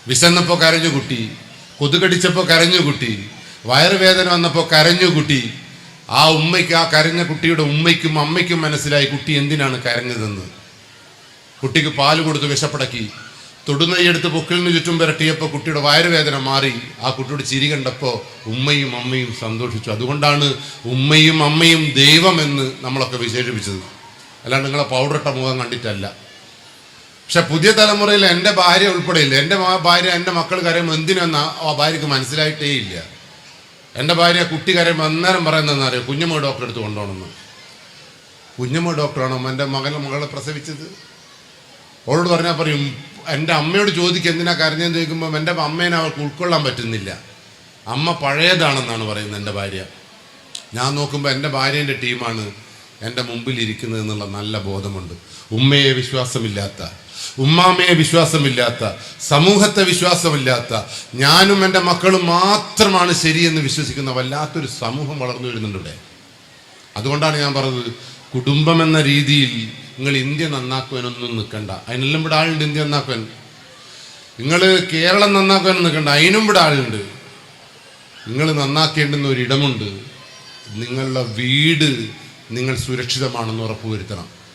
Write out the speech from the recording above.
വിശന്നപ്പോൾ കരഞ്ഞു കുട്ടി, കൊതുകടിച്ചപ്പോൾ കരഞ്ഞു കുട്ടി, വയറുവേദന വന്നപ്പോൾ കരഞ്ഞു കുട്ടി. ആ ഉമ്മയ്ക്ക്, ആ കരഞ്ഞ കുട്ടിയുടെ ഉമ്മയ്ക്കും അമ്മയ്ക്കും മനസ്സിലായി കുട്ടി എന്തിനാണ് കരഞ്ഞതെന്ന്. കുട്ടിക്ക് പാല് കൊടുത്ത് വിശപ്പടക്കി, തൊടുന്നയ്യെടുത്ത് പൊക്കിളിന് ചുറ്റും പുരട്ടിയപ്പോൾ കുട്ടിയുടെ വയറുവേദന മാറി. ആ കുട്ടിയുടെ ചിരി കണ്ടപ്പോൾ ഉമ്മയും അമ്മയും സന്തോഷിച്ചു. അതുകൊണ്ടാണ് ഉമ്മയും അമ്മയും ദൈവമെന്ന് നമ്മളൊക്കെ വിശേഷിപ്പിച്ചത്, അല്ലാണ്ട് നിങ്ങളെ പൗഡറിട്ട മുഖം കണ്ടിട്ടല്ല. പക്ഷെ പുതിയ തലമുറയിൽ എൻ്റെ ഭാര്യ ഉൾപ്പെടെയില്ല. എൻ്റെ ഭാര്യ എൻ്റെ മക്കൾ കരയുമ്പോൾ എന്തിനെന്ന് ആ ഭാര്യക്ക് മനസ്സിലായിട്ടേ ഇല്ല. എൻ്റെ ഭാര്യ കുട്ടി കരയുമ്പോൾ അന്നേരം പറയുന്നതെന്നറിയോ, കുഞ്ഞമ്മ ഡോക്ടറെ അടുത്ത് കൊണ്ടുപോകണമെന്ന്. കുഞ്ഞമ്മ ഡോക്ടറാണോ എൻ്റെ മകളെ പ്രസവിച്ചത്? അവളോട് പറഞ്ഞാൽ പറയും, എൻ്റെ അമ്മയോട് ചോദിക്കുക എന്തിനാ കരഞ്ഞെന്ന് ചോദിക്കുമ്പോൾ എൻ്റെ അമ്മേനെ അവൾക്ക് ഉൾക്കൊള്ളാൻ പറ്റുന്നില്ല, അമ്മ പഴയതാണെന്നാണ് പറയുന്നത് എൻ്റെ ഭാര്യ. ഞാൻ നോക്കുമ്പോൾ എൻ്റെ ഭാര്യേൻ്റെ ടീമാണ് എൻ്റെ മുമ്പിൽ ഇരിക്കുന്നത് എന്നുള്ള നല്ല ബോധമുണ്ട്. ഉമ്മയെ വിശ്വാസമില്ലാത്ത, ഉമ്മാമയെ വിശ്വാസമില്ലാത്ത, സമൂഹത്തെ വിശ്വാസമില്ലാത്ത, ഞാനും എൻ്റെ മക്കളും മാത്രമാണ് ശരിയെന്ന് വിശ്വസിക്കുന്ന വല്ലാത്തൊരു സമൂഹം വളർന്നു വരുന്നുണ്ട് ഇവിടെ. അതുകൊണ്ടാണ് ഞാൻ പറഞ്ഞത്, കുടുംബം എന്ന രീതിയിൽ നിങ്ങൾ ഇന്ത്യ നന്നാക്കുവാനൊന്നും നിൽക്കണ്ട. അതിനെല്ലാം ഇവിടെ ആളുണ്ട് ഇന്ത്യ നന്നാക്കുവാൻ. നിങ്ങൾ കേരളം നന്നാക്കുവാൻ നിൽക്കണ്ട, അതിനും ഇവിടെ ആളുണ്ട്. നിങ്ങൾ നന്നാക്കേണ്ടുന്ന ഒരിടമുണ്ട്. നിങ്ങളുടെ വീട് നിങ്ങൾ സുരക്ഷിതമാണെന്ന് ഉറപ്പുവരുത്തണം.